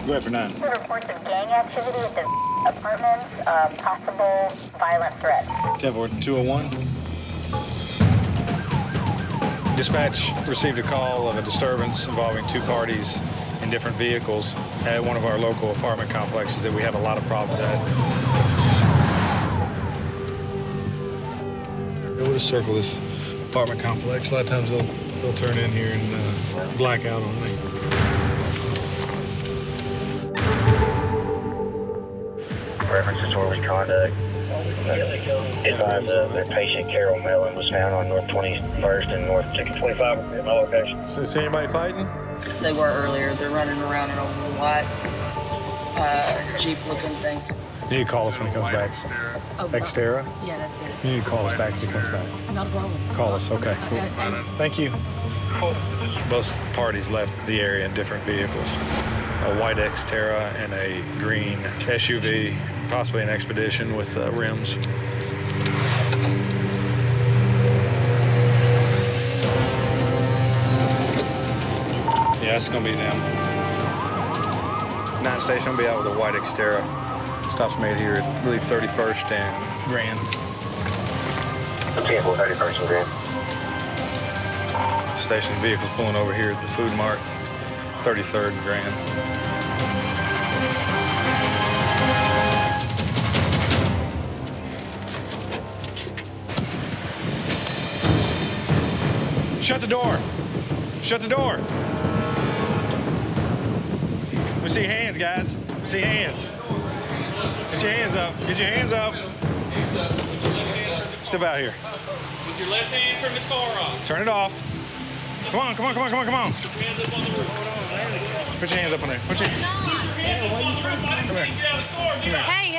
Go ahead for 9. Reports of gang activity at the apartments, possible violent threats. 10-4, 201. Dispatch received a call of a disturbance involving 2 parties in different vehicles at one of our local apartment complexes that we have a lot of problems at. We'll just circle this apartment complex. A lot of times they'll turn in here and black out on me. Reference disorderly conduct. Advised that patient Carol Mellon was found on North 21st and North 25 at my location. So, see anybody fighting? They were earlier. They're running around in a white Jeep-looking thing. You need to call us when he comes back. Oh, Xterra? Yeah, that's it. You need to call us back if he comes back. Not a problem. Call us, okay. Cool. Thank you. Both parties left the area in different vehicles. A white Xterra and a green SUV, possibly an Expedition with rims. Yeah, it's gonna be them. 9 Station will be out with a white Xterra. Stops made here at, I believe, 31st and Grand. 10-4, 31st and Grand. Station vehicles pulling over here at the Food Mart, 33rd and Grand. Shut the door. Shut the door. Let me see your hands, guys. Let me see your hands. Get your hands up. Get your hands up. Step out here. With your left hand, turn the car off. Turn it off. Come on, come on, come on, come on, come on. Hands up on the roof. Put your hands up on there. Put your Come here. Get out of the car. Get out. Hey,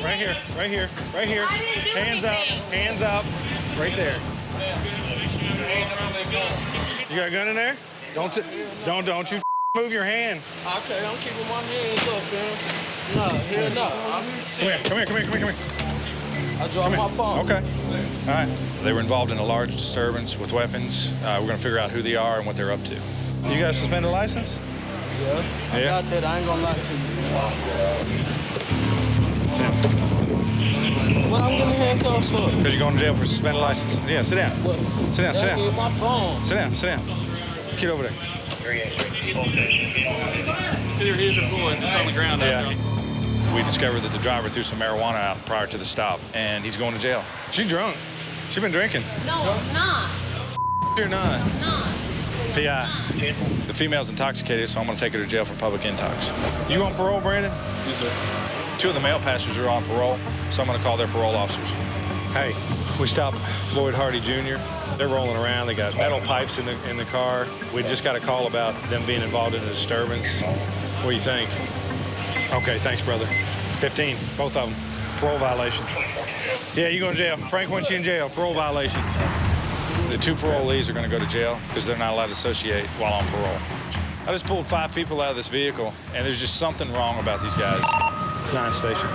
right here, right here, right here, right here. Hands up, hands up. Right there. You got a gun in there? Don't you move your hand. Okay, I'm keeping my hands up, fam. No, here, no. Come here. I dropped my phone. Okay. All right. They were involved in a large disturbance with weapons. We're going to figure out who they are and what they're up to. You guys suspended a license? Yeah. I got that. I ain't gonna lie to you. What I'm getting handcuffs for? Because you're going to jail for suspended license. Yeah, sit down. What? Sit down, sit down. Get my phone. Sit down. Get over there. It's either his or Floyd's. It's on the ground out there. We discovered that the driver threw some marijuana out prior to the stop, and he's going to jail. She's drunk. She's been drinking. No, I'm not. You're not. I'm not. PI. The female's intoxicated, so I'm going to take her to jail for public intox. You on parole, Brandon? Yes, sir. 2 of the male passengers are on parole, so I'm going to call their parole officers. Hey, we stopped Floyd Hardy Jr. They're rolling around. They got metal pipes in the car. We just got a call about them being involved in a disturbance. What do you think? Okay, thanks, brother. 15, both of them. Parole violation. Yeah, you going to jail. Frank wants you in jail. Parole violation. The 2 parolees are going to go to jail because they're not allowed to associate while on parole. I just pulled 5 people out of this vehicle, and there's just something wrong about these guys. 9 Station.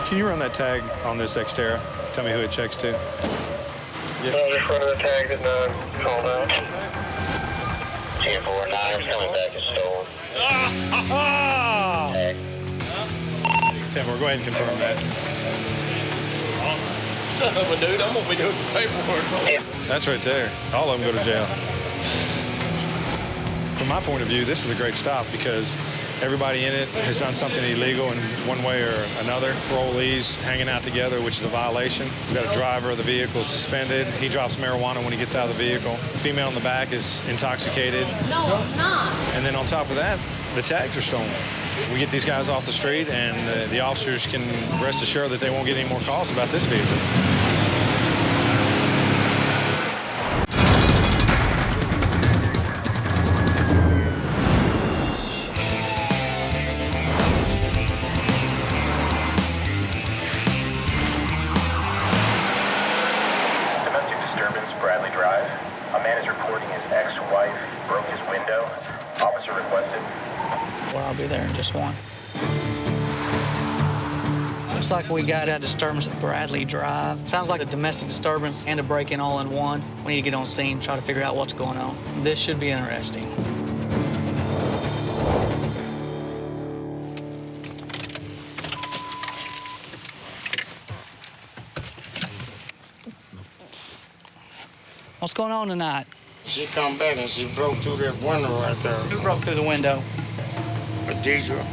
Can you run that tag on this Xterra? Tell me who it checks to. Yeah. The front of the tag that 9 called out. 10-4, 9 is coming back and stolen. Tag. 10-4, go ahead and confirm that. Son of a dude, I'm gonna be doing some paperwork. That's right there. All of them go to jail. From my point of view, this is a great stop because everybody in it has done something illegal in one way or another. Parolees hanging out together, which is a violation. We've got a driver of the vehicle suspended. He drops marijuana when he gets out of the vehicle. The female in the back is intoxicated. No, I'm not. And then on top of that, the tags are stolen. We get these guys off the street, and the officers can rest assured that they won't get any more calls about this vehicle. Domestic disturbance, Bradley Drive. A man is reporting his ex-wife broke his window. Officer requested. Well, I'll be there in just one. Looks like we got a disturbance at Bradley Drive. Sounds like a domestic disturbance and a break-in all in one. We need to get on scene, try to figure out what's going on. This should be interesting. What's going on tonight? She come back and she broke through that window right there. Who broke through the window? Deidre.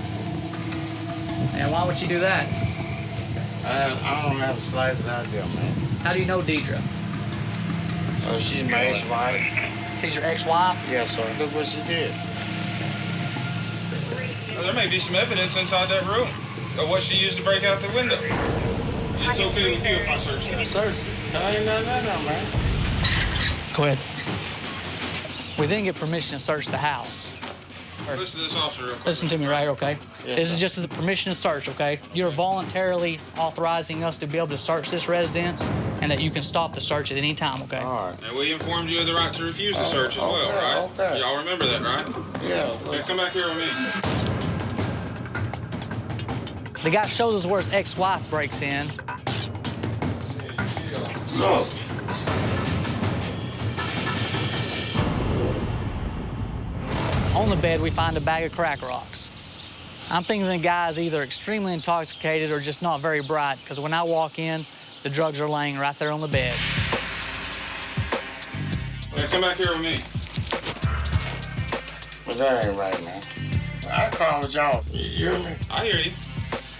And why would she do that? I don't have the slightest idea, man. How do you know Deidre? She's my ex-wife. She's your ex-wife? Yes, sir. Look what she did. Well, there may be some evidence inside that room of what she used to break out the window. It's okay with you if I search it. Search. I ain't nothing man. Go ahead. We didn't get permission to search the house. Listen to this officer real quick. Listen to me right here, okay? Yes, this sir. is just the permission to search, okay? You're voluntarily authorizing us to be able to search this residence and that you can stop the search at any time, okay? All right. And we informed you of the right to refuse the search as well, right? Okay. Y'all remember that, right? Yeah. Hey, come back here with me. The guy shows us where his ex-wife breaks in. Look. On the bed, we find a bag of crack rocks. I'm thinking the guy is either extremely intoxicated or just not very bright, because when I walk in, the drugs are laying right there on the bed. Hey, come back here with me. But that ain't right, man. I call with y'all. You hear me? I hear you.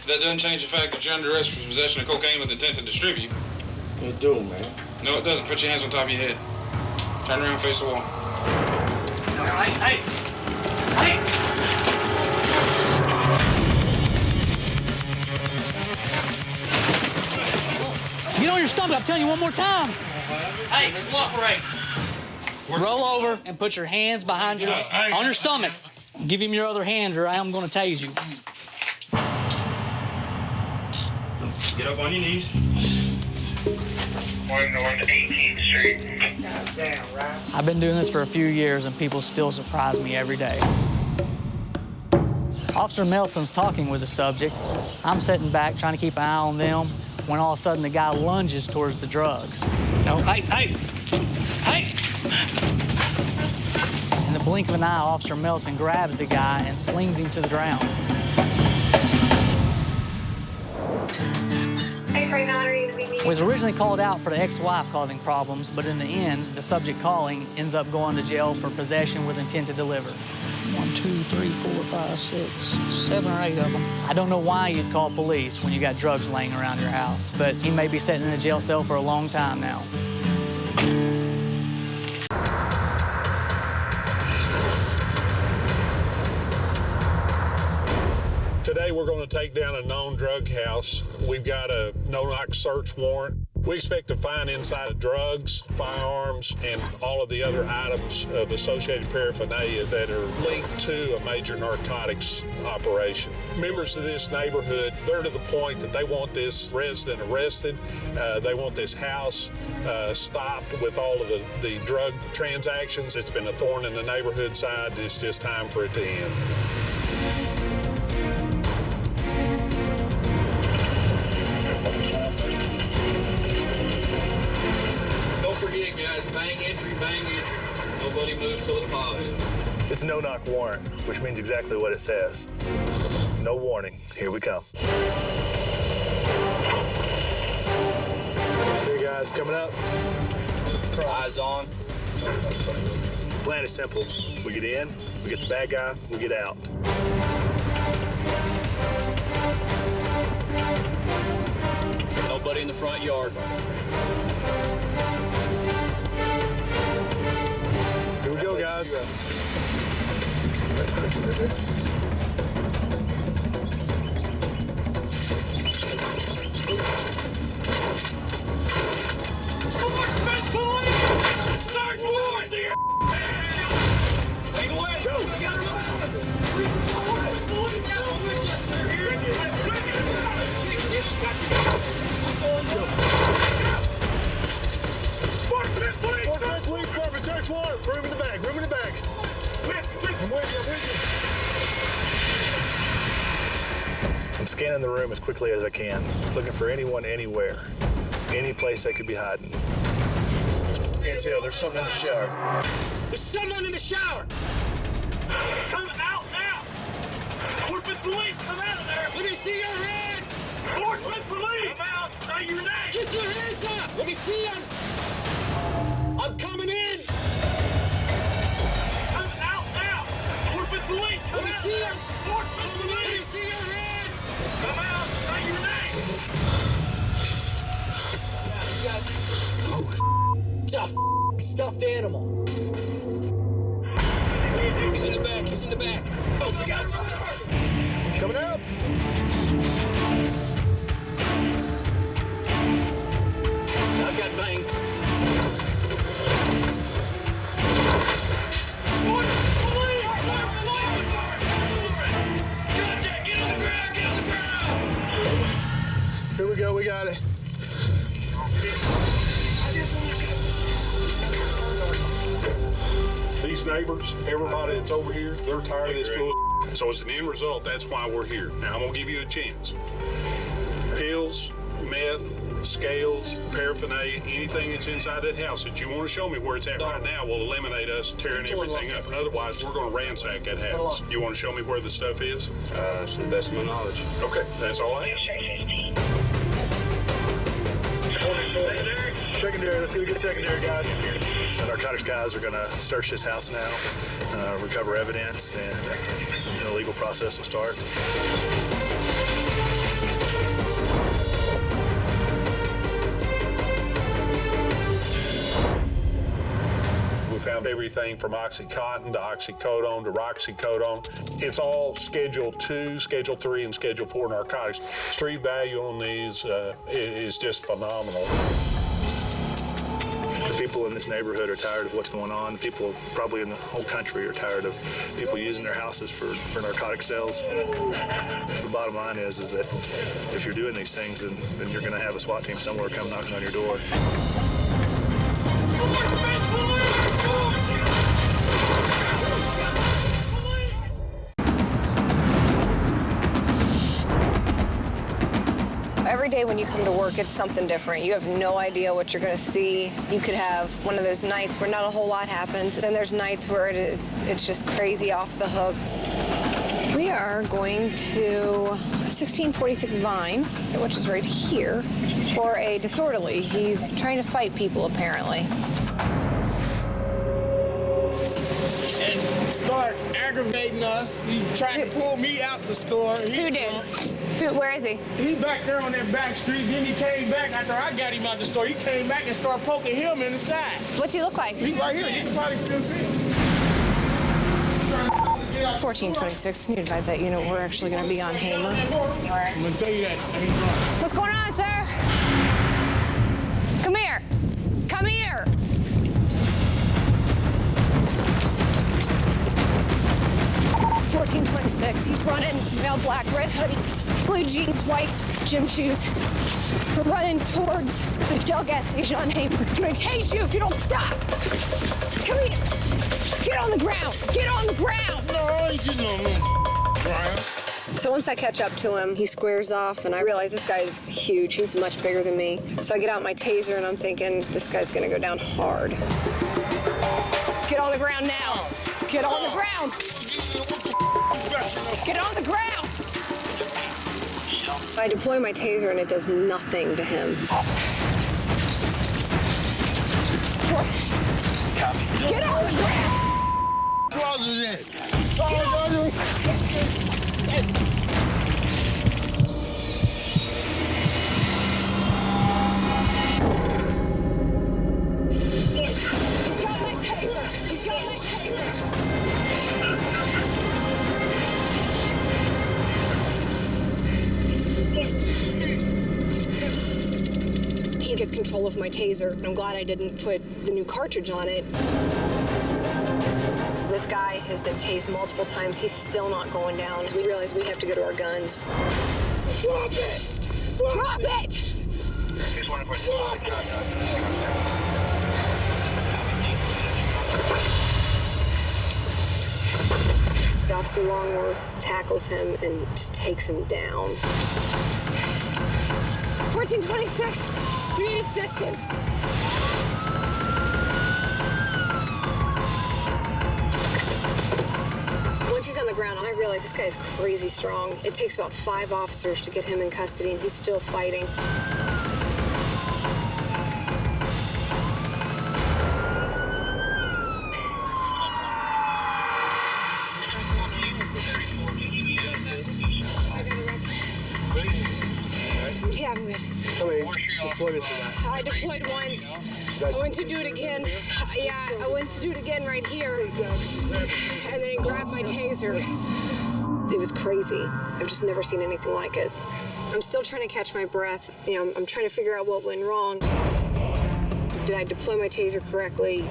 That doesn't change the fact that you're under arrest for possession of cocaine with intent to distribute. You do, man. No, it doesn't. Put your hands on top of your head. Turn around, face the wall. Hey! Get on your stomach, I'm telling you one more time. Hey, cooperate. Roll over and put your hands behind your, on your stomach. Give him your other hand or I am going to tase you. Get up on your knees. 1 North 18th Street. I've been doing this for a few years and people still surprise me every day. Officer Melson's talking with the subject. I'm sitting back trying to keep an eye on them when all of a sudden the guy lunges towards the drugs. No, hey! In the blink of an eye, Officer Melson grabs the guy and slings him to the ground. Was originally called out for the ex-wife causing problems, but in the end, the subject calling ends up going to jail for possession with intent to deliver. 1, 2, 3, 4, 5, 6, 7 or 8 of them. I don't know why you'd call police when you got drugs laying around your house, but he may be sitting in a jail cell for a long time now. Today we're going to take down a known drug house. We've got a no-knock search warrant. We expect to find inside drugs, firearms, and all of the other items of associated paraphernalia that are linked to a major narcotics operation. Members of this neighborhood, they're to the point that they want this resident arrested. They want this house stopped with all of the drug transactions. It's been a thorn in the neighborhood side. It's just time for it to end. Forget, guys, bang entry, nobody moves till it pops. It's a no-knock warrant, which means exactly what it says. No warning, here we come. Okay guys, coming up. Eyes on. Plan is simple. We get in, we get the bad guy, we get out. Nobody in the front yard. Here we go, guys. Search warrant! Take away! Go! Police Department, search warrant. Room in the back, room in the back. I'm with you. I'm scanning the room as quickly as I can, looking for anyone, anywhere, any place they could be hiding. Can't tell, there's something in the shower. There's someone in the shower! Come out now! Portsmouth Police, come out of there! Let me see your hands! Portsmouth Police! Come out! Say your name! Get your hands up! Let me see them! I'm coming It's a stuffed animal. He's in the back, he's in the back. Oh, we got him. Coming out. I've got bang. Here we go, we got it. These neighbors, everybody that's over here, they're tired of this bull. So as an end result, that's why we're here. Now I'm gonna give you a chance. Pills, meth, scales, paraphernalia, anything that's inside that house that you want to show me where it's at right now will eliminate us tearing everything up. And otherwise, we're going to ransack that house. You want to show me where the stuff is? To the best of my knowledge. Okay, that's all I have. Secondary, let's go get secondary, guys. The narcotics guys are going to search this house now, recover evidence, and the legal process will start. We found everything from OxyContin to oxycodone to roxycodone. It's all Schedule 2, Schedule 3, and Schedule 4 narcotics. Street value on these is just phenomenal. The people in this neighborhood are tired of what's going on. People probably in the whole country are tired of people using their houses for narcotic sales. The bottom line is that if you're doing these things, then you're going to have a SWAT team somewhere come knocking on your door. Every day when you come to work, it's something different. You have no idea what you're going to see. You could have one of those nights where not a whole lot happens. Then there's nights where it's just crazy off the hook. We are going to 1646 Vine, which is right here, for a disorderly. He's trying to fight people, apparently. And start aggravating us. He tried to pull me out the store. Who did? Where is he? He back there on that back street. Then he came back after I got him out the store. He came back and started poking him in the side. What's he look like? He's right here. You can probably still see him. 1426. Need to advise that unit we're actually going to be on Hamer. I'm going to tell you that. What's going on, sir? Come here. Come here. $14.26. He's running. It's male, black, red hoodie, blue jeans, white gym shoes. We're running towards the Shell gas station on Hamer. I'm gonna tase you if you don't stop. Come here. Get on the ground. Get on the ground. No, I ain't getting on the ground. So once I catch up to him, he squares off, and I realize this guy's huge. He's much bigger than me. So I get out my taser, and I'm thinking, this guy's gonna go down hard. Get on the ground now. Get on the ground. Get on the ground. I deploy my taser, and it does nothing to him. Get on the ground. He's got my taser. He's got my taser. He gets control of my taser. I'm glad I didn't put the new cartridge on it. This guy has been tased multiple times. He's still not going down. We realize we have to go to our guns. Drop it! Drop it! Officer Longworth tackles him and just takes him down. 1426, we need assistance. Once he's on the ground, I realize this guy is crazy strong. It takes about 5 officers to get him in custody, and he's still fighting. Yeah, I'm good. What is that? I deployed once. I went to do it again. Yeah, I went to do it again right here. And then he grabbed my taser. It was crazy. I've just never seen anything like it. I'm still trying to catch my breath. You know, I'm trying to figure out what went wrong. Did I deploy my taser correctly?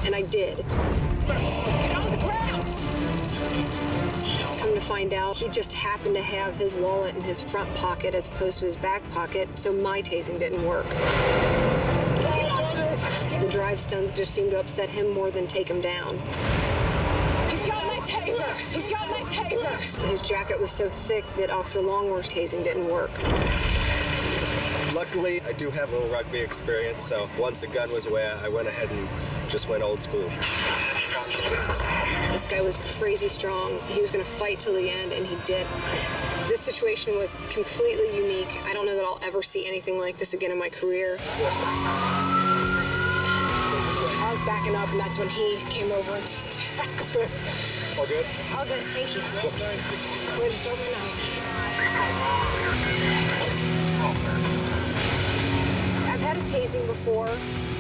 And I did. Get on the ground! Come to find out, he just happened to have his wallet in his front pocket as opposed to his back pocket, so my tasing didn't work. The drive stunts just seemed to upset him more than take him down. He's got my taser! He's got my taser! His jacket was so thick that Officer Longworth's tasing didn't work. Luckily, I do have a little rugby experience, so once the gun was away, I went ahead and just went old school. This guy was crazy strong. He was going to fight till the end, and he did. This situation was completely unique. I don't know that I'll ever see anything like this again in my career. I was backing up, and that's when he came over and just tackled him. All good? All good, thank you. Way to start my night. I've had a tasing before,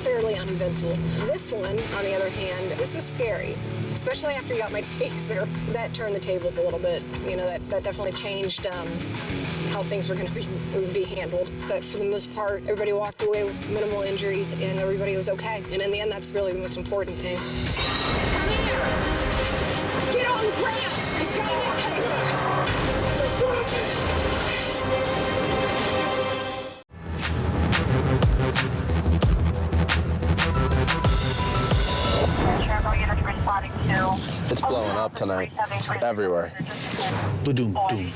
fairly uneventful. This one, on the other hand, this was scary, especially after you got my taser. That turned the tables a little bit. You know, that definitely changed how things were going to be handled. But for the most part, everybody walked away with minimal injuries, and everybody was okay. And in the end, that's really the most important thing. Come here! Get on the ground! He's got my taser! It's blowing up tonight, everywhere. Ba-doom, doom.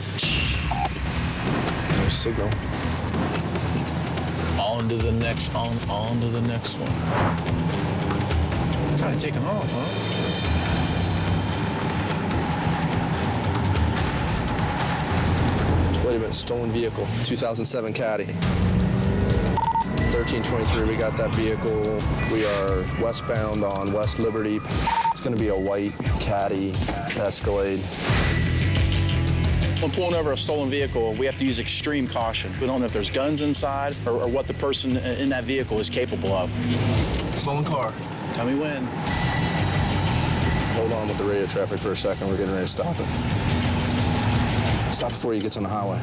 No signal. On to the next, on to the next one. Kind of taking off, huh? Wait a minute, stolen vehicle, 2007 Caddy. 1323, we got that vehicle. We are westbound on West Liberty. It's gonna be a white Caddy Escalade. When pulling over a stolen vehicle, we have to use extreme caution. We don't know if there's guns inside or what the person in that vehicle is capable of. Stolen car. Tell me when. Hold on with the radio traffic for a second. We're getting ready to stop it. Stop before he gets on the highway.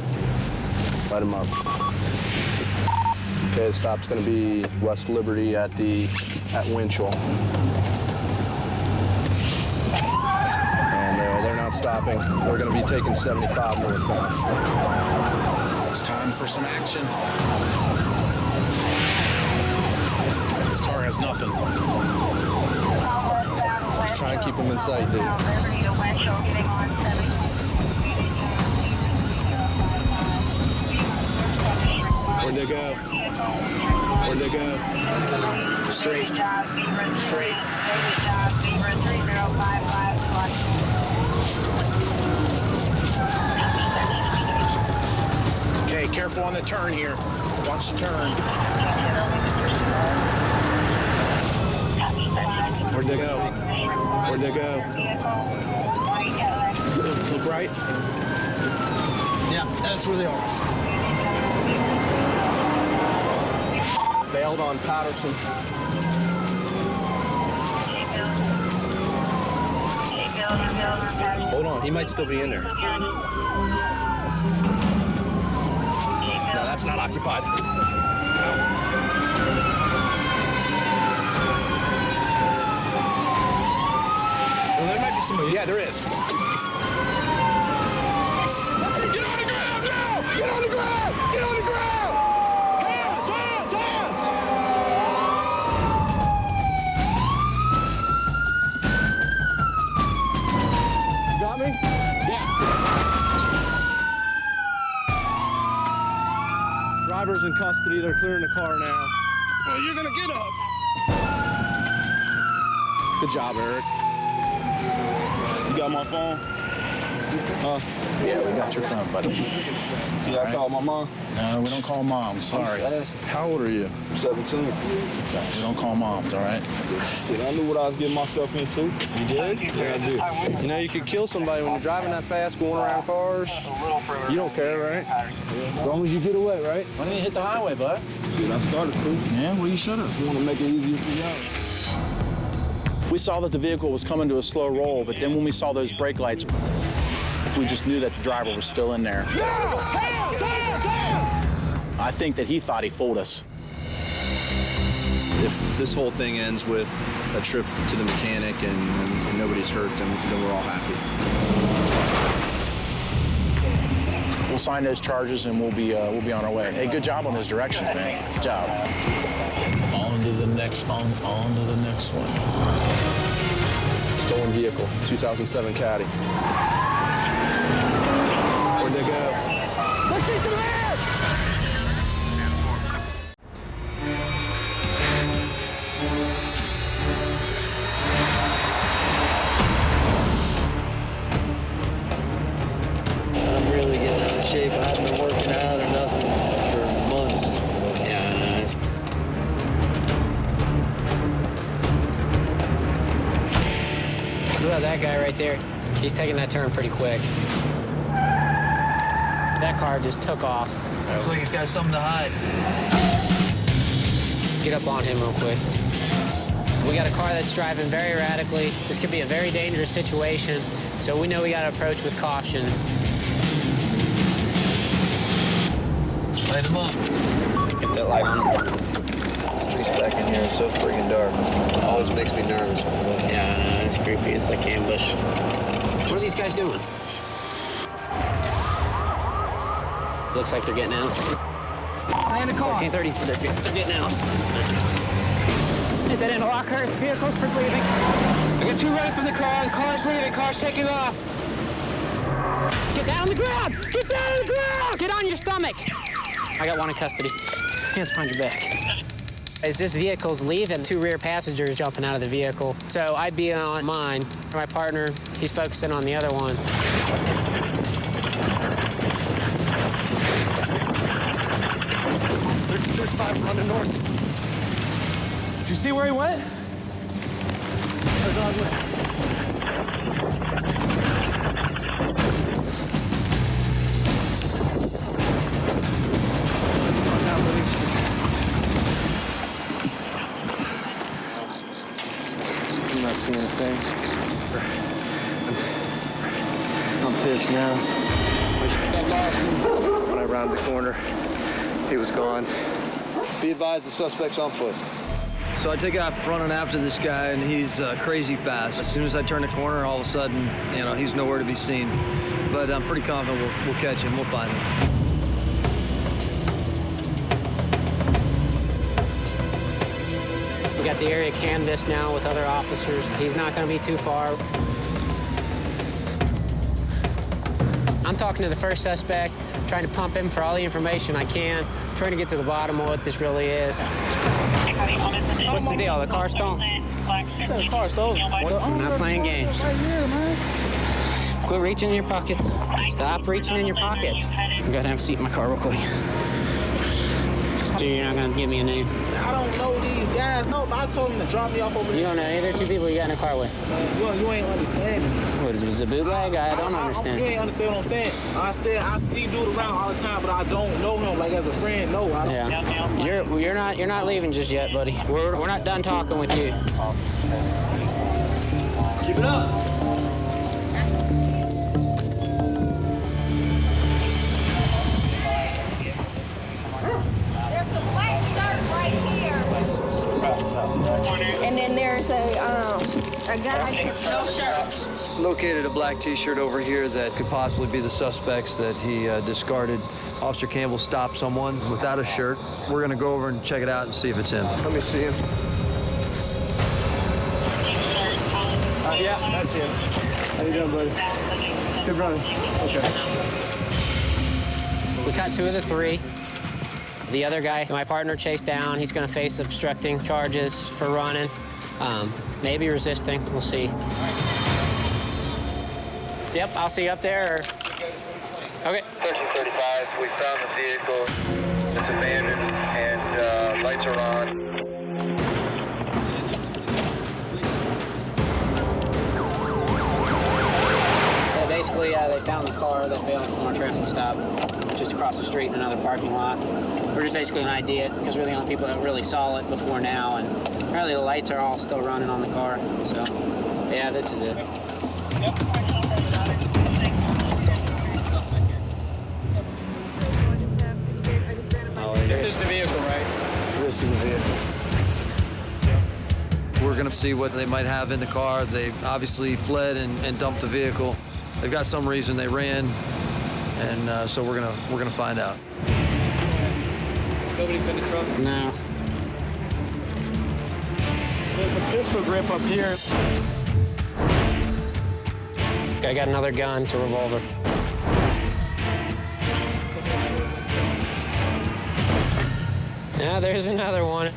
Light him up. Okay, the stop's gonna be West Liberty at Winchell. And they're not stopping. We're gonna be taking 75 northbound. It's time for some action. This car has nothing. Just try and keep him in sight, dude. Where'd they go? Where'd they go? Straight. Straight. Okay, careful on the turn here. Watch the turn. Where'd they go? Where'd they go? Look right? Yeah, that's where they are. Bailed on Patterson. Hold on, he might still be in there. No, that's not occupied. Well, there might be somebody. Yeah, there is. Get on the ground now! Get on the ground! Get on the ground! Hands! Hands! Hands! You got me? Yeah. Driver's in custody. They're clearing the car now. Oh, you're gonna get up. Good job, Eric. You got my phone? Yeah, we got your phone, buddy. Yeah, I called my mom. No, we don't call moms. Sorry. How old are you? 17. We don't call moms, all right? I knew what I was getting myself into. You did? Yeah, I did. You know, you could kill somebody when you're driving that fast, going around cars. You don't care, right? As long as you get away, right? Why didn't you hit the highway, bud? Dude, I started to. Yeah, well, you should have. You want to make it easier for y'all. We saw that the vehicle was coming to a slow roll, but then when we saw those brake lights, we just knew that the driver was still in there. I think that he thought he fooled us. If this whole thing ends with a trip to the mechanic and nobody's hurt, then we're all happy. We'll sign those charges and we'll be on our way. Hey, good job on those directions, man. Good job. On to the next one. On to the next one. Stolen vehicle, 2007 Caddy. Where'd they go? Let's see some hands! I'm really getting out of shape. I haven't been working out or nothing for months. Yeah, nice. What about that guy right there? He's taking that turn pretty quick. That car just took off. Looks like he's got something to hide. Get up on him real quick. We got a car that's driving very erratically. This could be a very dangerous situation, so we know we got to approach with caution. Light him up. Get that light on. He's back in here. It's so freaking dark. Always makes me nervous. Yeah, I know, it's creepy. It's like ambush. What are these guys doing? Looks like they're getting out. Stay in the car. 1430. They're getting out. Hit that in. Lockhurst. Vehicle's leaving. I got two ready from the car. The car's leaving. Car's taking off. Get down on the ground. Get down on the ground. Get on your stomach. I got one in custody. Hands behind your back. As this vehicle's leaving, two rear passengers jumping out of the vehicle. So I'd be on mine. My partner, he's focusing on the other one. 35 running north. Did you see where he went? Where the dog went? I'm not seeing a thing. I'm pissed now. I lost him. When I rounded the corner, he was gone. Be advised, the suspect's on foot. So I take off running after this guy, and he's crazy fast. As soon as I turn the corner, all of a sudden, he's nowhere to be seen. But I'm pretty confident we'll catch him. We'll find him. We got the area canvassed now with other officers. He's not going to be too far. I'm talking to the first suspect, trying to pump him for all the information I can, trying to get to the bottom of what this really is. What's the deal? The car stolen? The car stolen. I'm not playing games. Right here, man. Quit reaching in your pockets. Stop reaching in your pockets. I'm gonna have a seat in my car real quick. Dude, you're not gonna give me a name. I don't know these guys. No, but I told them to drop me off over here. You don't know either two people you got in a car with? You ain't understanding. What, is it a bootleg? I don't understand. You ain't understand what I'm saying. I said I see dude around all the time, but I don't know him like as a friend. No, I don't. Yeah. You're not leaving just yet, buddy. We're not done talking with you. Keep it up. There's a black shirt right here. And then there's a guy, no shirt. Located a black T-shirt over here that could possibly be the suspects that he discarded. Officer Campbell stopped someone without a shirt. We're gonna go over and check it out and see if it's him. Let me see him. Yeah, that's him. How you doing, buddy? Good running. Okay. We caught two of the three. The other guy, my partner, chased down. He's going to face obstructing charges for running, maybe resisting. We'll see. Yep, I'll see you up there. Okay. 1335, We found the vehicle. It's abandoned and lights are on. Basically, they found the car that failed from our traffic stop just across the street in another parking lot. We're just basically an idea because we're the only people that really saw it before now, and apparently the lights are all still running on the car. So, yeah, this is it. This is the vehicle, right? This is a vehicle. We're gonna see what they might have in the car. They obviously fled and dumped the vehicle. They've got some reason they ran, and so we're gonna find out. Nobody's in the truck? No. There's a pistol grip up here. I got another gun. It's a revolver. Yeah, there's another one.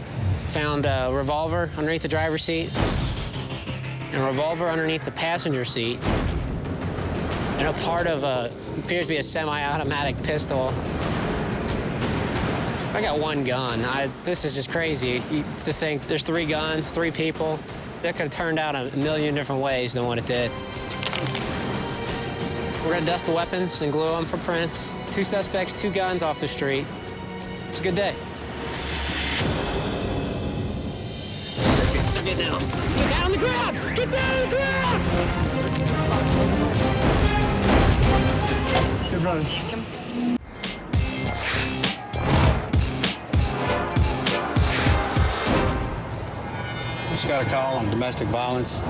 Found a revolver underneath the driver's seat, and a revolver underneath the passenger seat, and a part of appears to be a semi-automatic pistol. I got one gun. This is just crazy. To think there's 3 guns, 3 people. That could have turned out a million different ways than what it did. We're gonna dust the weapons and glue them for prints. 2 suspects, 2 guns off the street. It's a good day. Get down. Get down on the ground! Get down on the ground! Good running. Just got a call on domestic violence.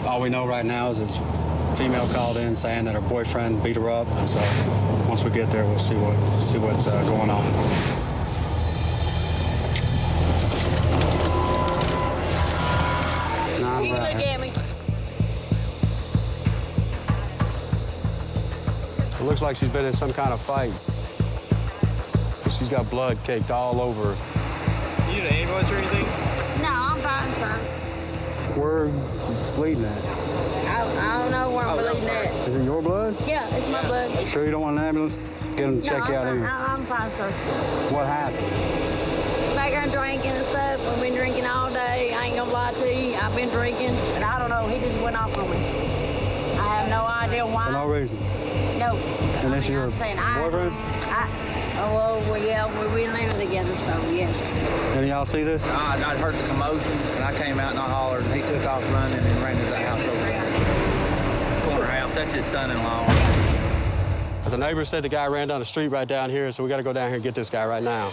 All we know right now is there's a female called in saying that her boyfriend beat her up, and so once we get there, we'll see what's going on. You look at me. It looks like she's been in some kind of fight. She's got blood caked all over her. You need an ambulance or anything? No, I'm fine, sir. Where bleeding at? I don't know where I'm bleeding at. Is it your blood? Yeah, it's my blood. Sure you don't want an ambulance? Get them to check you out No, here. I'm fine, sir. What happened? Back there drinking and stuff. I've been drinking all day. I ain't gonna lie to you. I've been drinking, but I don't know. He just went off on me. I have no idea why. For no reason? No. And this is your boyfriend? Yeah, we live together, so yes. Any of y'all see this? I heard the commotion, and I came out and I hollered, and he took off running and ran to the house over there. Corner house, that's his son-in-law. The neighbor said the guy ran down the street right down here, so we got to go down here and get this guy right now.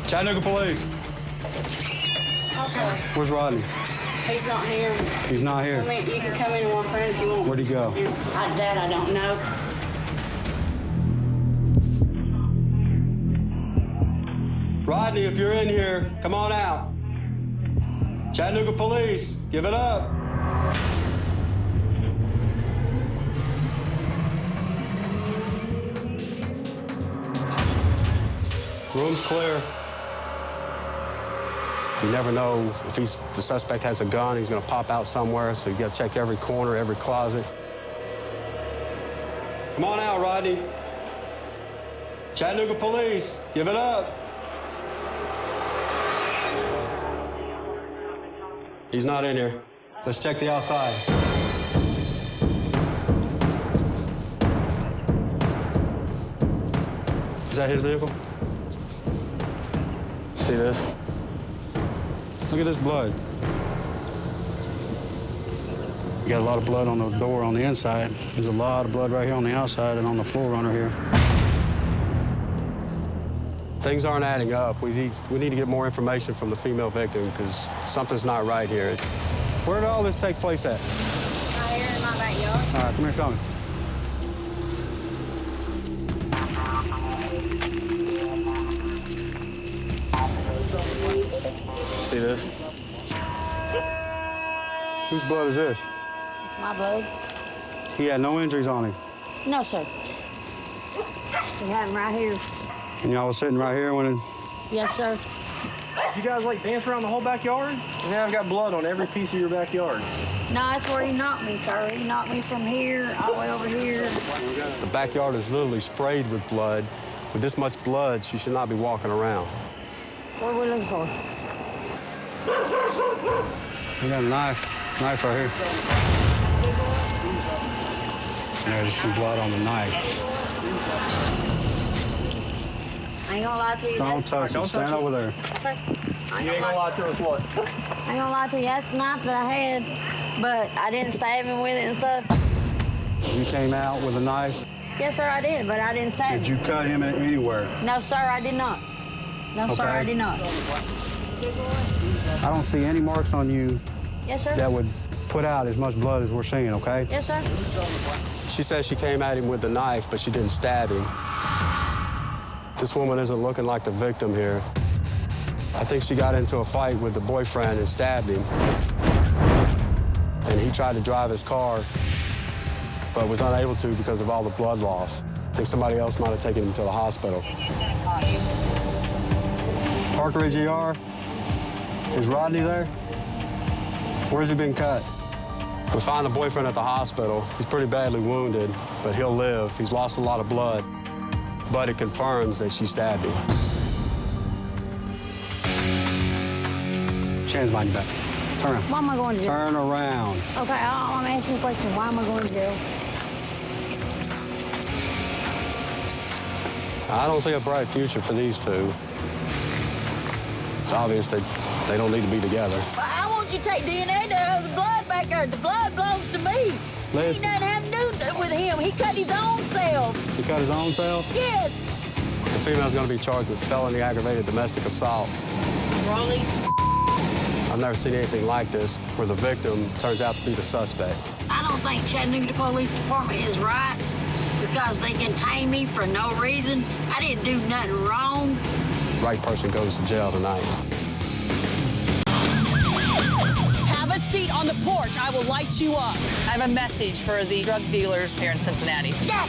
Chattanooga Police. Okay. Where's Rodney? He's not here. He's not here. I mean, you can come in and walk around if you want. Where'd he go? That I don't know. Rodney, if you're in here, come on out. Chattanooga Police, give it up. Room's clear. You never know if the suspect has a gun, he's gonna pop out somewhere, so you gotta check every corner, every closet. Come on out, Rodney. Chattanooga Police, give it up. He's not in here. Let's check the outside. Is that his vehicle? See this? Look at this blood. You got a lot of blood on the door on the inside. There's a lot of blood right here on the outside and on the floor runner here. Things aren't adding up. We need to get more information from the female victim because something's not right here. Where did all this take place at? Right here in my backyard. All right, come here, show me. See this? Whose blood is this? It's my blood. He had no injuries on him. No, sir. We have him right here. And y'all was sitting right here when it... Yes, sir. You guys like dance around the whole backyard? And now I've got blood on every piece of your backyard. No, that's where he knocked me, sir. He knocked me from here all the way over here. The backyard is literally sprayed with blood. With this much blood, she should not be walking around. What are we looking for? We got a knife right here. There's some blood on the knife. I ain't gonna lie to you. Don't touch it. Stand over there. Okay. You ain't gonna lie to us what? I ain't gonna lie to you. That's the knife that I had, but I didn't stab him with it and stuff. You came out with a knife? Yes, sir, I did, but I didn't stab him. Did you cut him anywhere? No, sir, I did not. No, sir, I did not. I don't see any marks on you Yes, sir. that would put out as much blood as we're seeing, okay? Yes, sir. She says she came at him with the knife, but she didn't stab him. This woman isn't looking like the victim here. I think she got into a fight with the boyfriend and stabbed him. And he tried to drive his car, but was unable to because of all the blood loss. I think somebody else might have taken him to the hospital. Park Ridge ER? Is Rodney there? Where's he been cut? We find the boyfriend at the hospital. He's pretty badly wounded, but he'll live. He's lost a lot of blood, but it confirms that she stabbed him. Hands behind your back. Turn around. Why am I going to jail? Turn around. Okay, I'm asking you a question. Why am I going to jail? I don't see a bright future for these two. It's obvious that they don't need to be together. Well, I want you to take DNA to the blood back there. The blood belongs to me. Listen. He doesn't have to do with him. He cut his own self. He cut his own self? Yes. The female's going to be charged with felony aggravated domestic assault. Rolly. I've never seen anything like this, where the victim turns out to be the suspect. I don't think Chattanooga Police Department is right because they contain me for no reason. I didn't do nothing wrong. Right person goes to jail tonight. Have a seat on the porch. I will light you up. I have a message for the drug dealers here in Cincinnati. Stop,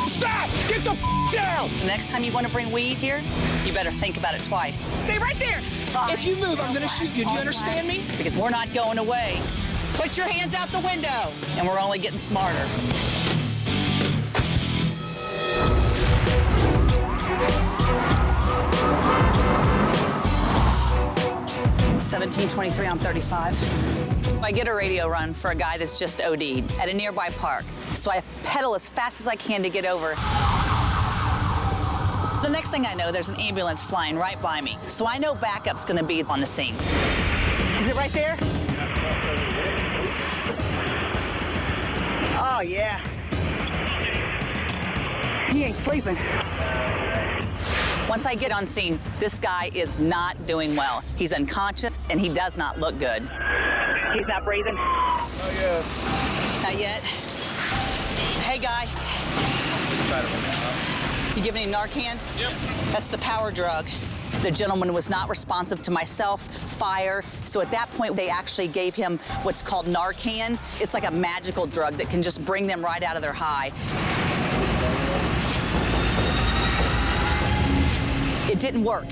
stop! Get the down! Next time you want to bring weed here, you better think about it twice. Stay right there! If you move, I'm gonna shoot you. Do you understand me? Because we're not going away. Put your hands out the window, and we're only getting smarter. $17.23 on 35. I get a radio run for a guy that's just OD'd at a nearby park. So I pedal as fast as I can to get over. The next thing I know, there's an ambulance flying right by me. So I know backup's gonna be on the scene. Is it right there? Oh, yeah. He ain't sleeping. Once I get on scene, this guy is not doing well. He's unconscious, and he does not look good. He's not breathing? Not yet. Not yet. Hey, guy. Try to bring that up. You giving him Narcan? Yep. That's the power drug. The gentleman was not responsive to myself, fire, so at that point they actually gave him what's called Narcan. It's like a magical drug that can just bring them right out of their high. It didn't work.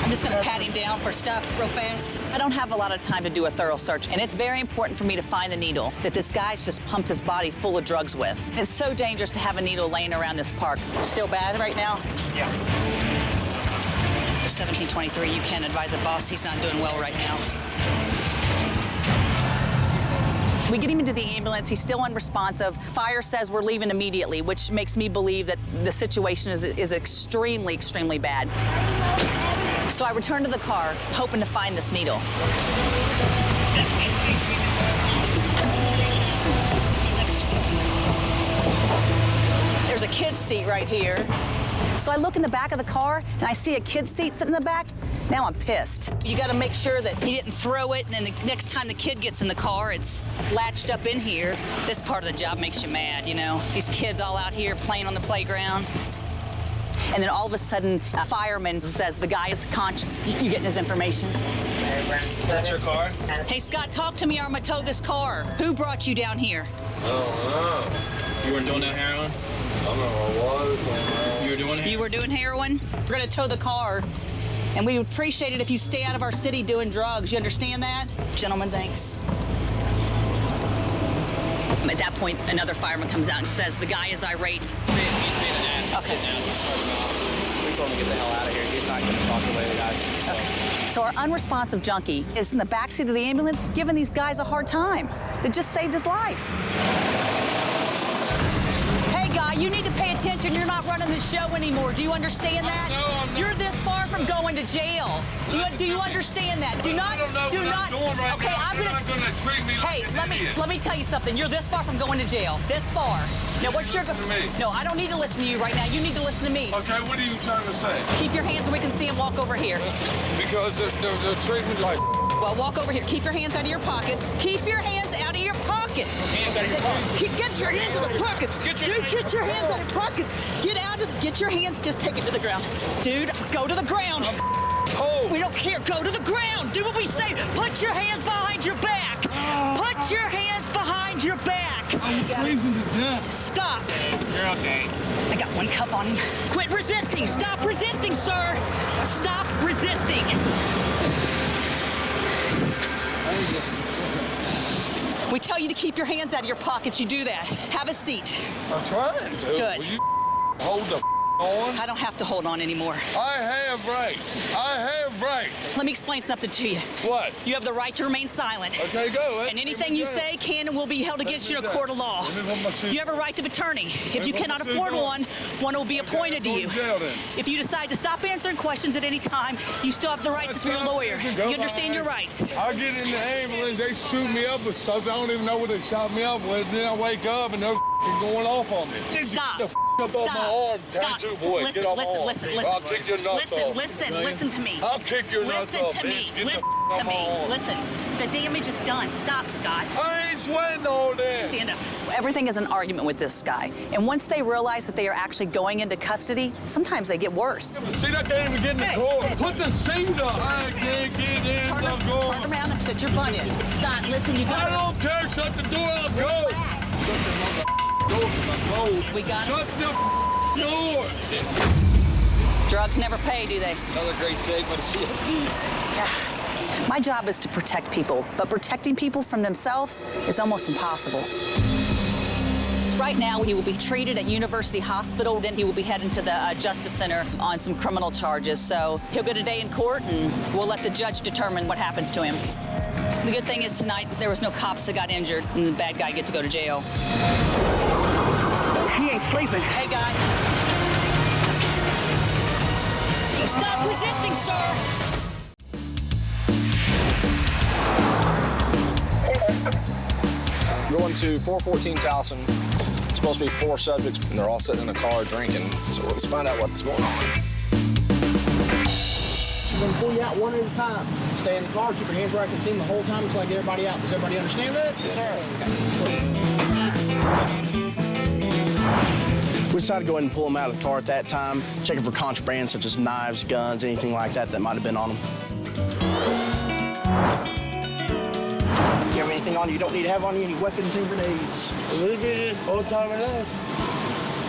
I'm just gonna pat him down for stuff real fast. I don't have a lot of time to do a thorough search, and it's very important for me to find the needle that this guy's just pumped his body full of drugs with. It's so dangerous to have a needle laying around this park. Still bad right now? Yeah. 1723, you can't advise a boss. He's not doing well right now. We get him into the ambulance. He's still unresponsive. Fire says we're leaving immediately, which makes me believe that the situation is extremely, extremely bad. So I return to the car, hoping to find this needle. There's a kid's seat right here. So I look in the back of the car, and I see a kid's seat sitting in the back. Now I'm pissed. You gotta make sure that he didn't throw it, and then the next time the kid gets in the car, it's latched up in here. This part of the job makes you mad, you know? These kids all out here playing on the playground. And then all of a sudden, a fireman says the guy is conscious. You getting his information? Is that your car? Hey, Scott, talk to me or I'm gonna tow this car. Who brought you down here? I don't know. You weren't doing that heroin? I don't know what was. You were doing heroin? You were doing heroin? We're gonna tow the car. And we would appreciate it if you stay out of our city doing drugs. You understand that? Gentlemen, thanks. At that point, another fireman comes out and says the guy is irate. He's being an ass. Okay. We told him to get the hell out of here. He's not going to talk to the way the guys. So our unresponsive junkie is in the backseat of the ambulance giving these guys a hard time that just saved his life. Hey, guy, you need to pay attention. You're not running this show anymore. Do you understand that? No, I'm not. You're this far from going to jail. Do you understand that? Do not. I don't know Do what not. I'm doing right Okay, now. I'm You're gonna. not gonna treat me like an idiot. Let me tell you something. You're this far from going to jail. This far. Now, what you're Listen to me. No, I don't need to listen to you right now. You need to listen to me. Okay, what are you trying to say? Keep your hands so we can see him walk over here. Because they're treating me like. Well, walk over here. Keep your hands out of your pockets. Keep your hands out of your pockets. Hands out of your pockets. Get your hands out of your pockets. Dude, get your hands out of your pockets. Get your hands. Just take it to the ground. Dude, go to the ground. Oh. We don't care. Go to the ground. Do what we say. Put your hands behind your back. Put your hands behind your back. I'm freezing to death. Stop. You're okay. I got one cup on him. Quit resisting. Stop resisting, sir. Stop resisting. We tell you to keep your hands out of your pockets. You do that. Have a seat. I'm trying to. Good. Will you hold the on? I don't have to hold on anymore. I have rights. I have rights. Let me explain something to you. What? You have the right to remain silent. Okay, go. And anything you say can and will be held against you in a court of law. You have a right of attorney. If you cannot afford one will be appointed to you. If you decide to stop answering questions at any time, you still have the right to see your lawyer. You understand your rights. I get in the ambulance, they shoot me up with something. I don't even know what they shot me up with. Then I wake up and they're going off on me. Stop. Get the up off my arm. Stop. Boy. Get off my arm. Listen. I'll kick your nuts off. Listen to me. I'll kick your nuts off. Listen to me. Listen to me. Listen. The damage is done. Stop, Scott. I ain't sweating all day. Stand up. Everything is an argument with this guy. And once they realize that they are actually going into custody, sometimes they get worse. See, I can't even get in the car. Put the seat up. I can't get in the car. Turn around and sit your butt in. Scott, listen, you got I don't care. Shut the door. I'll go. We got Shut the door. Drugs never pay, do they? Another great save by the CFD. My job is to protect people, but protecting people from themselves is almost impossible. Right now, he will be treated at University Hospital. Then he will be heading to the Justice Center on some criminal charges. So he'll get a day in court, and we'll let the judge determine what happens to him. The good thing is tonight, there was no cops that got injured, and the bad guy get to go to jail. He ain't sleeping. Hey, guy. Stop resisting, sir! Going to 414 Towson. Supposed to be 4 subjects, and they're all sitting in a car drinking. So let's find out what's going on. She's gonna pull you out one at a time. Stay in the car, keep your hands where I can see them the whole time until I get everybody out. Does everybody understand that? Yes, sir. Okay. We decided to go ahead and pull them out of the car at that time, checking for contraband such as knives, guns, anything like that might have been on them. You have anything on you don't need to have on you? Any weapons and grenades? A little bit of old time knife.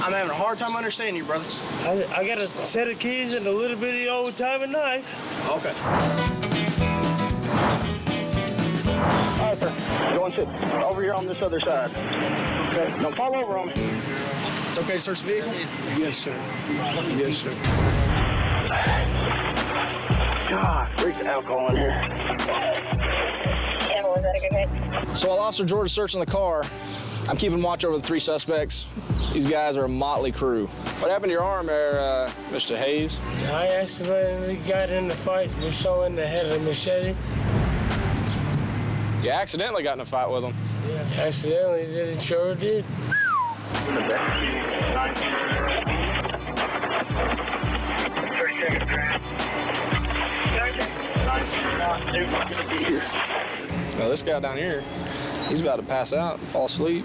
I'm having a hard time understanding you, brother. I got a set of keys and a little bit of old time knife. Okay. All right, sir. Go and sit over here on this other side. Okay. Don't fall over on me. It's okay to search the vehicle? Yes, sir. Yes, sir. God, freaks alcohol in here. So while Officer George is searching the car, I'm keeping watch over the 3 suspects. These guys are a motley crew. What happened to your arm there, Mr. Hayes? I accidentally got in the fight with someone that had a machete. You accidentally got in a fight with them. Yeah, accidentally did it, sure did. Well, this guy down here, he's about to pass out and fall asleep.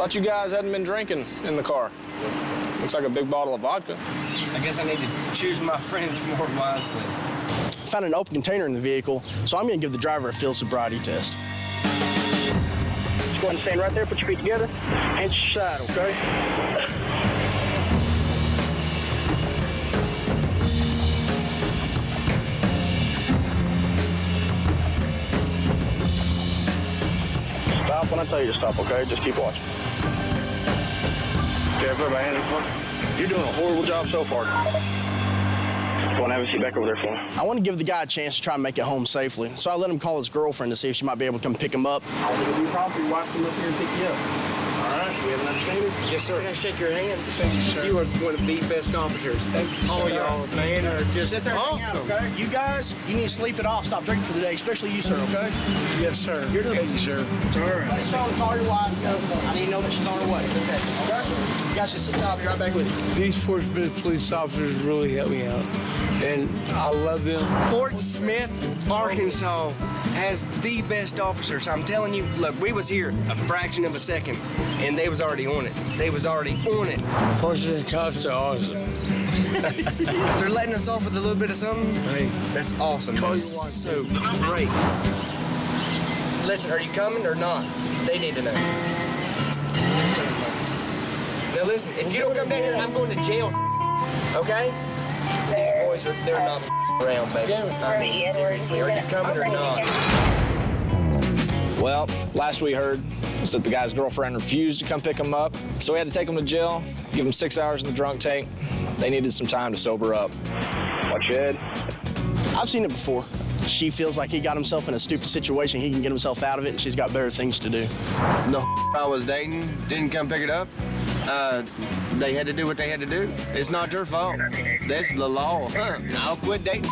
Thought you guys hadn't been drinking in the car. Looks like a big bottle of vodka. I guess I need to choose my friends more wisely. Found an open container in the vehicle, so I'm gonna give the driver a field sobriety test. Just go ahead and stand right there, put your feet together, hands to your side, okay? Stop when I tell you to stop, okay? Just keep watching. Okay, put my hand in front. You're doing a horrible job so far. Go and have a seat back over there for me. I want to give the guy a chance to try and make it home safely, so I let him call his girlfriend to see if she might be able to come pick him up. I don't think it'll be a problem for your wife to come up here and pick you up. All right, do we have an understanding? Yes, sir. Can I shake your hand? Thank you, sir. You are one of the best officers. Thank you. All y'all, man, are just sit there and hang out, okay? You guys, you need to sleep it off. Stop drinking for the day, especially you, sir, okay? Yes, sir. You're doing Thank you, sir. It's all right. This fellow, call your wife. I need to know that she's on her way. Okay. You guys just sit down. I'll be right back with you. These Fort Smith police officers really help me out, and I love them. Fort Smith, Arkansas has the best officers. I'm telling you, look, we was here a fraction of a second, and they was already on it. They was already on it. Fort Smith cops are awesome. If they're letting us off with a little bit of something, Hey, that's awesome. call That's your wife. so great. Listen, are you coming or not? They need to know. Now listen, if you don't come down here, I'm going to jail. Okay? These boys they're not around, baby. I mean, seriously, are you coming or not? Well, last we heard was that the guy's girlfriend refused to come pick him up, so we had to take him to jail, give him 6 hours in the drunk tank. They needed some time to sober up. Watch your head. I've seen it before. She feels like he got himself in a stupid situation. He can get himself out of it, and she's got better things to do. The I was dating didn't come pick it up. They had to do what they had to do. It's not their fault. That's the law. I'll quit dating.